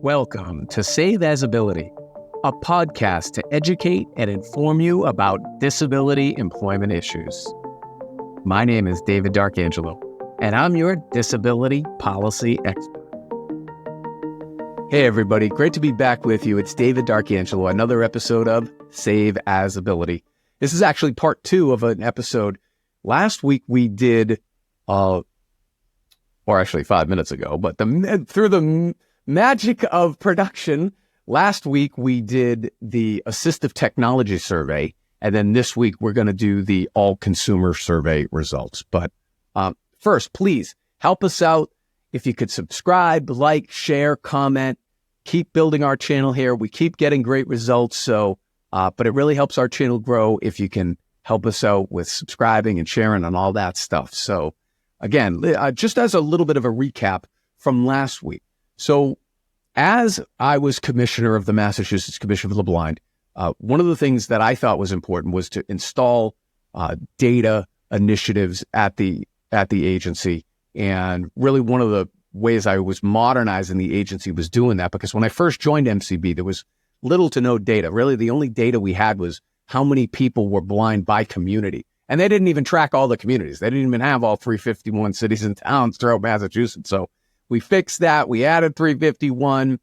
Welcome to Save As Ability, a podcast to educate and inform you about disability employment issues. My name is David D'Arcangelo, and I'm your disability policy expert. Hey everybody, great to be back with you. It's David D'Arcangelo, another episode of Save As Ability. This is actually part 2 of an episode. Last week we did, or actually 5 minutes ago, but through the magic of production, last week we did the assistive technology survey, and then this week we're going to do the all consumer survey results. But first, please help us out. If you could subscribe, like, share, comment, keep building our channel here. We keep getting great results, so but it really helps our channel grow if you can help us out with subscribing and sharing and all that stuff. So again, just as a little bit of a recap from last week. So as I was commissioner of the Massachusetts Commission for the Blind, one of the things that I thought was important was to install data initiatives at the agency. And really one of the ways I was modernizing the agency was doing that, because when I first joined MCB, there was little to no data. Really, the only data we had was how many people were blind by community. And they didn't even track all the communities. They didn't even have all 351 cities and towns throughout Massachusetts. So we fixed that. We added 351.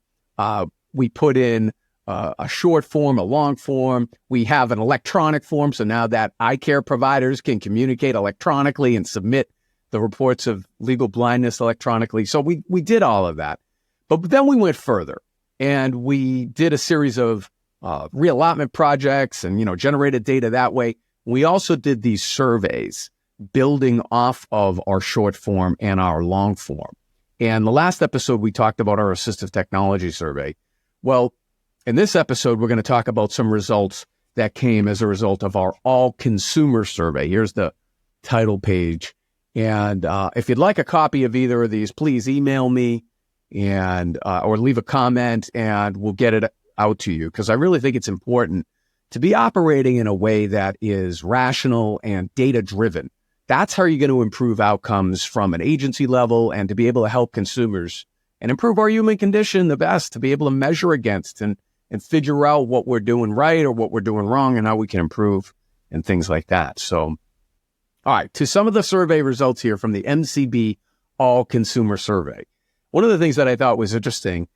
We put in a short form, a long form. We have an electronic form. So now that eye care providers can communicate electronically and submit the reports of legal blindness electronically. So we did all of that. But then we went further and we did a series of reallotment projects and, generated data that way. We also did these surveys building off of our short form and our long form. And the last episode, we talked about our assistive technology survey. Well, in this episode, we're going to talk about some results that came as a result of our all-consumer survey. Here's the title page. And if you'd like a copy of either of these, please email me and or leave a comment, and we'll get it out to you, because I really think it's important to be operating in a way that is rational and data-driven. That's how you're going to improve outcomes from an agency level, and to be able to help consumers and improve our human condition the best, to be able to measure against and figure out what we're doing right or what we're doing wrong and how we can improve and things like that. So, all right, to some of the survey results here from the MCB All Consumer Survey. One of the things that I thought was interesting,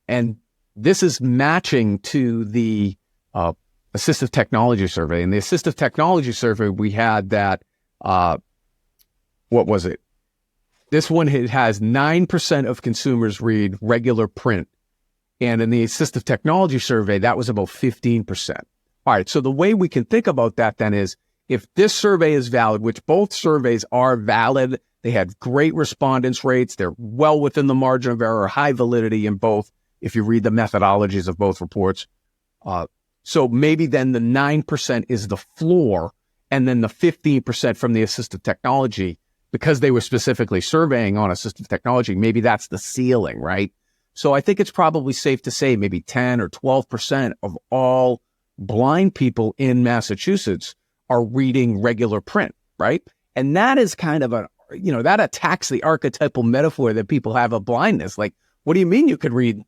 and this is matching to the assistive technology survey. In the assistive technology survey, we had that, what was it? This one, it has 9% of consumers read regular print. And in the assistive technology survey, that was about 15%. All right, so the way we can think about that then is, if this survey is valid, which both surveys are valid, they had great respondents rates, they're well within the margin of error, high validity in both, if you read the methodologies of both reports. So maybe then the 9% is the floor, and then the 15% from the assistive technology, because they were specifically surveying on assistive technology, maybe that's the ceiling, right? So I think it's probably safe to say maybe 10 or 12% of all blind people in Massachusetts are reading regular print, right? And that is kind of that attacks the archetypal metaphor that people have of blindness. Like, what do you mean you can read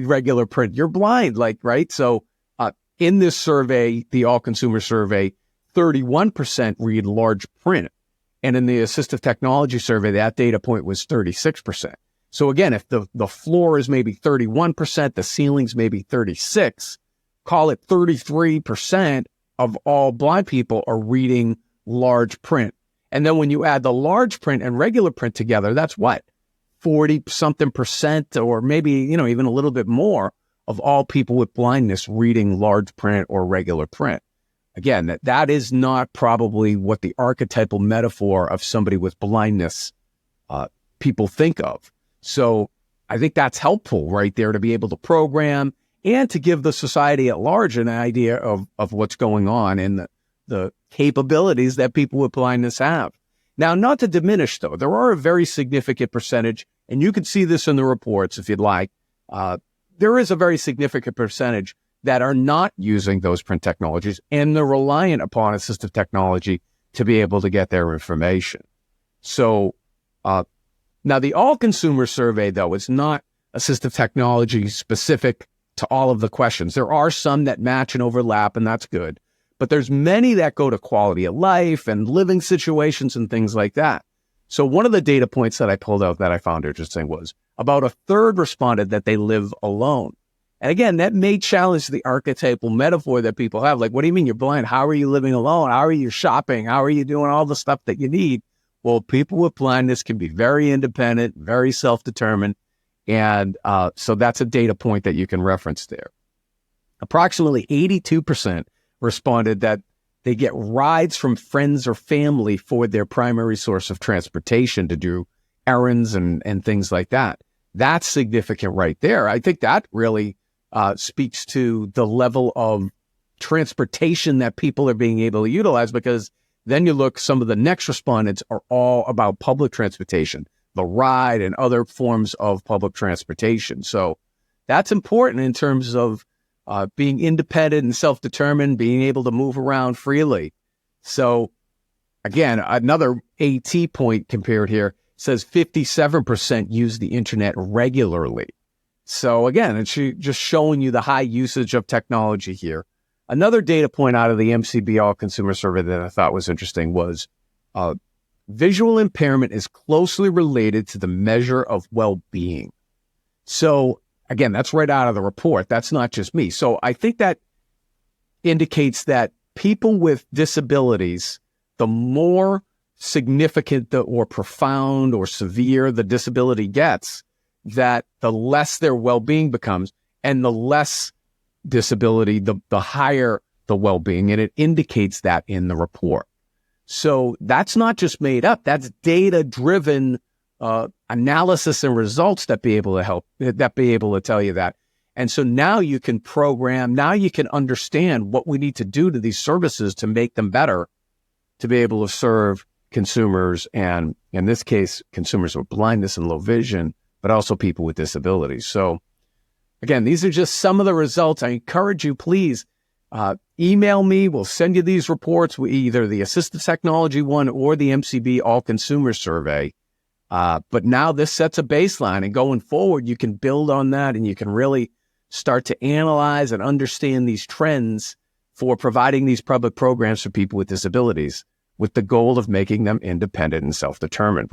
regular print? You're blind, right? So in this survey, the all consumer survey, 31% read large print. And in the assistive technology survey, that data point was 36%. So again, if the floor is maybe 31%, the ceiling's maybe 36, call it 33% of all blind people are reading large print. And then when you add the large print and regular print together, that's what? 40-something%, or maybe, even a little bit more of all people with blindness reading large print or regular print. Again, that is not probably what the archetypal metaphor of somebody with blindness people think of. So I think that's helpful right there, to be able to program and to give the society at large an idea of what's going on and the capabilities that people with blindness have. Now, not to diminish, though, there are a very significant percentage, and you can see this in the reports if you'd like. There is a very significant percentage that are not using those print technologies, and they're reliant upon assistive technology to be able to get their information. So now the all-consumer survey, though, is not assistive technology specific to all of the questions. There are some that match and overlap, and that's good. But there's many that go to quality of life and living situations and things like that. So one of the data points that I pulled out that I found interesting was about a third responded that they live alone. And again, that may challenge the archetypal metaphor that people have. Like, what do you mean you're blind? How are you living alone? How are you shopping? How are you doing all the stuff that you need? Well, people with blindness can be very independent, very self-determined. And so that's a data point that you can reference there. Approximately 82% responded that they get rides from friends or family for their primary source of transportation to do errands and things like that. That's significant right there. I think that really speaks to the level of transportation that people are being able to utilize, because then you look, some of the next respondents are all about public transportation, the ride and other forms of public transportation. So that's important in terms of being independent and self-determined, being able to move around freely. So again, another AT point compared here says 57% use the internet regularly. So again, it's just showing you the high usage of technology here. Another data point out of the MCB All Consumer Survey that I thought was interesting was visual impairment is closely related to the measure of well-being. So again, that's right out of the report. That's not just me. So I think that indicates that people with disabilities, the more significant or profound or severe the disability gets, that the less their well-being becomes, and the less disability, the higher the well-being. And it indicates that in the report. So that's not just made up. That's data-driven analysis and results that be able to tell you that. And so now you can program, now you can understand what we need to do to these services to make them better, to be able to serve consumers, and in this case, consumers with blindness and low vision, but also people with disabilities. So again, these are just some of the results. I encourage you, please email me. We'll send you these reports, either the assistive technology one or the MCB All Consumer Survey. But now this sets a baseline, and going forward, you can build on that, and you can really start to analyze and understand these trends for providing these public programs for people with disabilities, with the goal of making them independent and self-determined,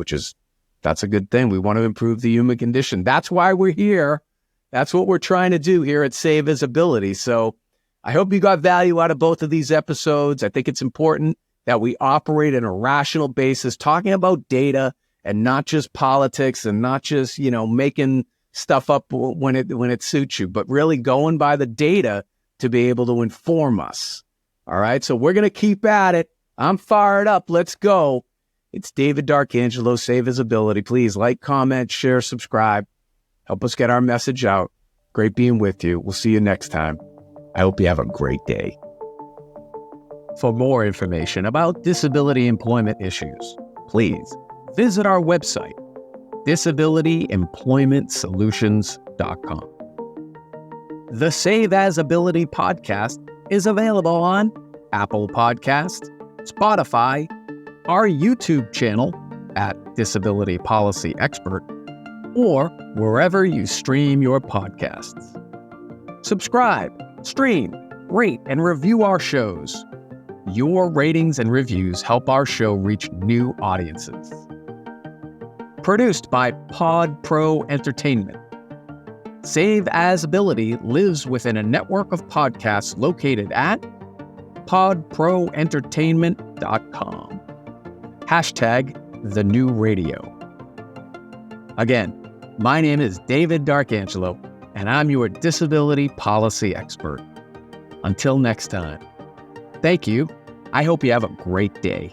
that's a good thing. We want to improve the human condition. That's why we're here. That's what we're trying to do here at Save Visibility. So I hope you got value out of both of these episodes. I think it's important that we operate on a rational basis, talking about data and not just politics, and not just, making stuff up when it suits you, but really going by the data to be able to inform us. All right. So we're going to keep at it. I'm fired up. Let's go. It's David D'Arcangelo, Save Visibility. Please like, comment, share, subscribe. Help us get our message out. Great being with you. We'll see you next time. I hope you have a great day. For more information about disability employment issues, please visit our website, disabilityemploymentsolutions.com. The Save As Ability podcast is available on Apple Podcasts, Spotify, our YouTube channel at Disability Policy Expert, or wherever you stream your podcasts. Subscribe, stream, rate, and review our shows. Your ratings and reviews help our show reach new audiences. Produced by Pod Pro Entertainment. Save As Ability lives within a network of podcasts located at podproentertainment.com. #TheNewRadio. Again, my name is David D'Arcangelo, and I'm your disability policy expert. Until next time, thank you. I hope you have a great day.